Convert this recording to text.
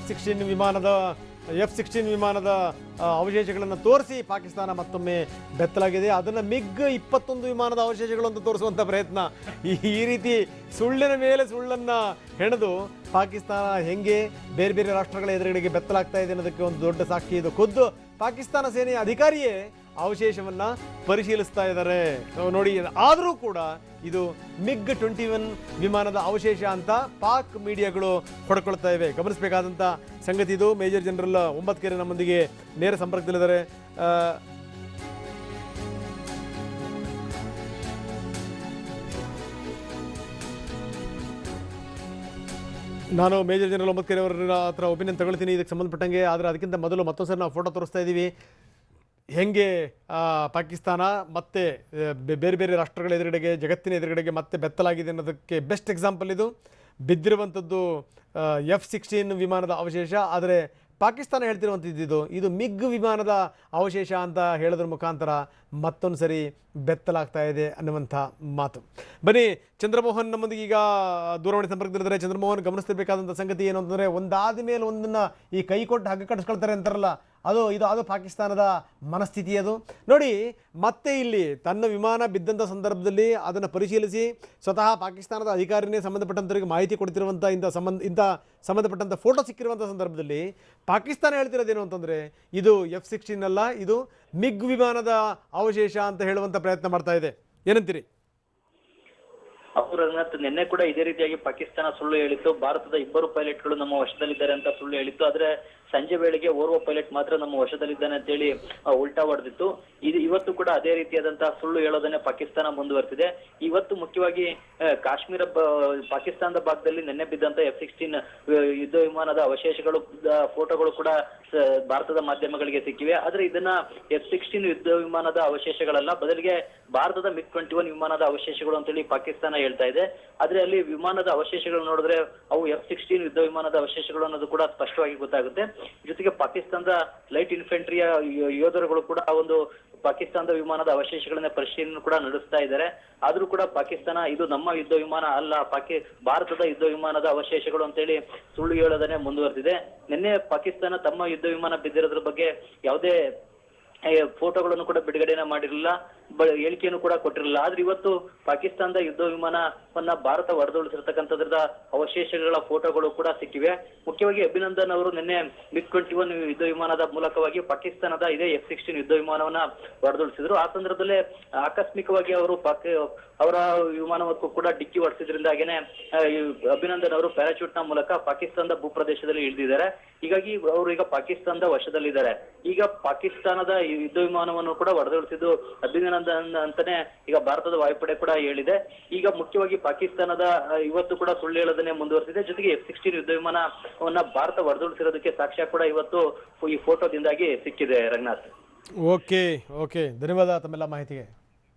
F-16 ವಿಮಾನದ ಅವಶೇಷಗಳನ್ನು ತೋರಿಸಿ ಪಾಕಿಸ್ತಾನ ಮತ್ತೊಮ್ಮೆ ಬೆತ್ತಲಾಗಿದೆ. ಅದನ್ನು MiG-21 ವಿಮಾನದ ಅವಶೇಷಗಳು ಅಂತ ತೋರಿಸುವಂಥ ಪ್ರಯತ್ನ. ಈ ರೀತಿ ಸುಳ್ಳಿನ ಮೇಲೆ ಸುಳ್ಳನ್ನು ಹೆಣೆದು ಪಾಕಿಸ್ತಾನ ಹೆಂಗೆ ಬೇರೆ ಬೇರೆ ರಾಷ್ಟ್ರಗಳ ಎದುರುಗಡೆಗೆ ಬೆತ್ತಲಾಗ್ತಾ ಇದೆ ಅನ್ನೋದಕ್ಕೆ ಒಂದು ದೊಡ್ಡ ಸಾಕ್ಷಿ ಇದು. ಖುದ್ದು ಪಾಕಿಸ್ತಾನ ಸೇನೆಯ ಅಧಿಕಾರಿಯೇ ಅವಶೇಷವನ್ನು ಪರಿಶೀಲಿಸ್ತಾ ಇದ್ದಾರೆ ನೋಡಿ. ಆದರೂ ಕೂಡ ಇದು MiG-21 ವಿಮಾನದ ಅವಶೇಷ ಅಂತ ಪಾಕ್ ಮೀಡಿಯಾಗಳು ಹೊಡ್ಕೊಳ್ತಾ ಇವೆ. ಗಮನಿಸಬೇಕಾದಂಥ ಸಂಗತಿ ಇದು. ಮೇಜರ್ ಜನರಲ್ ಒಂಬತ್ಕೆರೆ ನಮ್ಮೊಂದಿಗೆ ನೇರ ಸಂಪರ್ಕದಲ್ಲಿದ್ದಾರೆ. ನಾನು ಮೇಜರ್ ಜನರಲ್ ಒಂಬತ್ಕೆರೆ ಅವರ ಹತ್ರ ಒಪಿನಿಯನ್ ತಗೊಳ್ತೀನಿ ಇದಕ್ಕೆ ಸಂಬಂಧಪಟ್ಟಂಗೆ. ಆದರೆ ಅದಕ್ಕಿಂತ ಮೊದಲು ಮತ್ತೊಂದು ಸರಿ ನಾವು ಫೋಟೋ ತೋರಿಸ್ತಾ ಇದ್ದೀವಿ. ಹೆಂಗೆ ಪಾಕಿಸ್ತಾನ ಮತ್ತೆ ಬೇರೆ ಬೇರೆ ರಾಷ್ಟ್ರಗಳ ಎದುರುಗಡೆಗೆ, ಜಗತ್ತಿನ ಎದುರುಗಡೆಗೆ ಮತ್ತೆ ಬೆತ್ತಲಾಗಿದೆ ಅನ್ನೋದಕ್ಕೆ ಬೆಸ್ಟ್ ಎಕ್ಸಾಂಪಲ್ ಇದು. ಬಿದ್ದಿರುವಂಥದ್ದು F-16 ವಿಮಾನದ ಅವಶೇಷ. ಆದರೆ ಪಾಕಿಸ್ತಾನ ಹೇಳ್ತಿರುವಂಥದ್ದು ಇದು MiG ವಿಮಾನದ ಅವಶೇಷ ಅಂತ ಹೇಳೋದ್ರ ಮುಖಾಂತರ ಮತ್ತೊಂದು ಸರಿ ಬೆತ್ತಲಾಗ್ತಾ ಇದೆ ಅನ್ನುವಂಥ ಮಾತು. ಬನ್ನಿ, ಚಂದ್ರಮೋಹನ್ ನಮ್ಮೊಂದಿಗೆ ಈಗ ದೂರವಾಣಿ ಸಂಪರ್ಕದಲ್ಲಿದ್ದಾರೆ. ಚಂದ್ರಮೋಹನ್, ಗಮನಿಸಬೇಕಾದಂಥ ಸಂಗತಿ ಏನು ಅಂತಂದರೆ, ಒಂದಾದ ಮೇಲೆ ಒಂದನ್ನು ಈ ಕೈ ಕೊಟ್ಟು ಹಗ್ಗ ಕಟ್ಟಿಸ್ಕೊಳ್ತಾರೆ ಅಂತಾರಲ್ಲ, ಅದು ಪಾಕಿಸ್ತಾನದ ಮನಸ್ಥಿತಿ ಅದು ನೋಡಿ. ಮತ್ತೆ ಇಲ್ಲಿ ತನ್ನ ವಿಮಾನ ಬಿದ್ದಂಥ ಸಂದರ್ಭದಲ್ಲಿ ಅದನ್ನು ಪರಿಶೀಲಿಸಿ ಸ್ವತಃ ಪಾಕಿಸ್ತಾನದ ಅಧಿಕಾರಿನೇ ಸಂಬಂಧಪಟ್ಟಂಥವರಿಗೆ ಮಾಹಿತಿ ಕೊಡ್ತಿರುವಂಥ ಇಂಥ ಸಂಬಂಧಪಟ್ಟಂಥ ಫೋಟೋ ಸಿಕ್ಕಿರುವಂಥ ಸಂದರ್ಭದಲ್ಲಿ ಪಾಕಿಸ್ತಾನ ಹೇಳ್ತಿರೋದೇನು ಅಂತಂದರೆ, ಇದು F-16 ಅಲ್ಲ, ಇದು MiG ವಿಮಾನದ ಅವಶೇಷ ಅಂತ ಹೇಳುವಂಥ ಪ್ರಯತ್ನ ಮಾಡ್ತಾ ಇದೆ. ಏನಂತೀರಿ? ರಂಗನಾಥ್, ನಿನ್ನೆ ಕೂಡ ಇದೇ ರೀತಿಯಾಗಿ ಪಾಕಿಸ್ತಾನ ಸುಳ್ಳು ಹೇಳಿತ್ತು. ಭಾರತದ 2 ಪೈಲಟ್ಗಳು ನಮ್ಮ ವಶದಲ್ಲಿದ್ದಾರೆ ಅಂತ ಸುಳ್ಳು ಹೇಳಿತ್ತು. ಆದ್ರೆ ಸಂಜೆ ವೇಳೆಗೆ ಓರ್ವ ಪೈಲಟ್ ಮಾತ್ರ ನಮ್ಮ ವಶದಲ್ಲಿದ್ದಾನೆ ಅಂತ ಹೇಳಿ ಉಲ್ಟಾ ಹೊಡೆದಿತ್ತು. ಇವತ್ತು ಕೂಡ ಅದೇ ರೀತಿಯಾದಂತಹ ಸುಳ್ಳು ಹೇಳೋದನ್ನೇ ಪಾಕಿಸ್ತಾನ ಮುಂದುವರೆಸಿದೆ. ಇವತ್ತು ಮುಖ್ಯವಾಗಿ ಕಾಶ್ಮೀರ ಪಾಕಿಸ್ತಾನದ ಭಾಗದಲ್ಲಿ ನಿನ್ನೆ ಬಿದ್ದಂತ F-16 ಯುದ್ಧ ವಿಮಾನದ ಅವಶೇಷಗಳು ಫೋಟೋಗಳು ಕೂಡ ಭಾರತದ ಮಾಧ್ಯಮಗಳಿಗೆ ಸಿಕ್ಕಿವೆ. ಆದ್ರೆ ಇದನ್ನ F-16 ಯುದ್ಧ ವಿಮಾನದ ಅವಶೇಷಗಳಲ್ಲ, ಬದಲಿಗೆ ಭಾರತದ MiG-21 ವಿಮಾನದ ಅವಶೇಷಗಳು ಅಂತೇಳಿ ಪಾಕಿಸ್ತಾನ ಹೇಳ್ತಾ ಇದೆ. ಆದ್ರೆ ಅಲ್ಲಿ ವಿಮಾನದ ಅವಶೇಷಗಳು ನೋಡಿದ್ರೆ ಅವು F-16 ಯುದ್ಧ ವಿಮಾನದ ಅವಶೇಷಗಳು ಅನ್ನೋದು ಕೂಡ ಸ್ಪಷ್ಟವಾಗಿ ಗೊತ್ತಾಗುತ್ತೆ. ಜೊತೆಗೆ ಪಾಕಿಸ್ತಾನದ ಲೈಟ್ ಇನ್ಫೆಂಟ್ರಿಯ ಯೋಧರುಗಳು ಕೂಡ ಒಂದು ಪಾಕಿಸ್ತಾನದ ವಿಮಾನದ ಅವಶೇಷಗಳನ್ನ ಪರಿಶೀಲನೆ ಕೂಡ ನಡೆಸ್ತಾ ಇದ್ದಾರೆ. ಆದ್ರೂ ಕೂಡ ಪಾಕಿಸ್ತಾನ ಇದು ನಮ್ಮ ಯುದ್ಧ ವಿಮಾನ ಅಲ್ಲ, ಭಾರತದ ಯುದ್ಧ ವಿಮಾನದ ಅವಶೇಷಗಳು ಅಂತೇಳಿ ಸುಳ್ಳು ಹೇಳೋದನ್ನೇ ಮುಂದುವರೆದಿದೆ. ನಿನ್ನೆ ಪಾಕಿಸ್ತಾನ ತಮ್ಮ ಯುದ್ಧ ವಿಮಾನ ಬಿದ್ದಿರೋದ್ರ ಬಗ್ಗೆ ಯಾವುದೇ ಫೋಟೋಗಳನ್ನು ಕೂಡ ಬಿಡುಗಡೆನ ಮಾಡಿರಲಿಲ್ಲ, ಹೇಳಿಕೆಯನ್ನು ಕೂಡ ಕೊಟ್ಟಿರಲಿಲ್ಲ. ಆದ್ರೆ ಇವತ್ತು ಪಾಕಿಸ್ತಾನದ ಯುದ್ಧ ವಿಮಾನವನ್ನ ಭಾರತ ಹೊರದೊಳಿಸಿರ್ತಕ್ಕಂಥದ್ರದ ಅವಶೇಷಗಳ ಫೋಟೋಗಳು ಕೂಡ ಸಿಕ್ಕಿವೆ. ಮುಖ್ಯವಾಗಿ ಅಭಿನಂದನ್ ಅವರು ನಿನ್ನೆ MiG-21 ಯುದ್ಧ ವಿಮಾನದ ಮೂಲಕವಾಗಿ ಪಾಕಿಸ್ತಾನದ ಇದೇ F-16 ಯುದ್ಧ ವಿಮಾನವನ್ನ ಹೊರದೊಳಿಸಿದ್ರು. ಆ ಸಂದರ್ಭದಲ್ಲೇ ಆಕಸ್ಮಿಕವಾಗಿ ಅವರು ಅವರ ವಿಮಾನಕ್ಕೂ ಕೂಡ ಡಿಕ್ಕಿ ಹೊಡೆಸಿದ್ರಿಂದಾಗೇನೆ ಅಭಿನಂದನ್ ಅವರು ಪ್ಯಾರಾಚೂಟ್ ನ ಮೂಲಕ ಪಾಕಿಸ್ತಾನದ ಭೂಪ್ರದೇಶದಲ್ಲಿ ಇಳಿದಿದ್ದಾರೆ. ಹೀಗಾಗಿ ಅವರು ಈಗ ಪಾಕಿಸ್ತಾನದ ವಶದಲ್ಲಿದ್ದಾರೆ. ಈಗ ಪಾಕಿಸ್ತಾನದ ಯುದ್ಧ ವಿಮಾನವನ್ನು ಕೂಡ ಹೊರದೊಳಿಸಿದ್ದು ಅಭಿನಂದನ್ ಅಂತಾನೆ ಈಗ ಭಾರತದ ವಾಯುಪಡೆ ಕೂಡ ಹೇಳಿದೆ. ಈಗ ಮುಖ್ಯವಾಗಿ ಪಾಕಿಸ್ತಾನದ ಇವತ್ತು ಕೂಡ ಸುಳ್ಳು ಹೇಳೋದನ್ನೇ ಮುಂದುವರೆಸಿದೆ. ಜೊತೆಗೆ F-16 ಯುದ್ಧ ವಿಮಾನವನ್ನ ಭಾರತ ಹೊರದೊಳಿಸಿರೋದಕ್ಕೆ ಸಾಕ್ಷ್ಯ ಕೂಡ ಇವತ್ತು ಈ ಫೋಟೋದಿಂದಾಗಿ ಸಿಕ್ಕಿದೆ. ರಂಗನಾಥ್, ಓಕೆ, ಧನ್ಯವಾದ ತಮ್ಮೆಲ್ಲ ಮಾಹಿತಿಗೆ.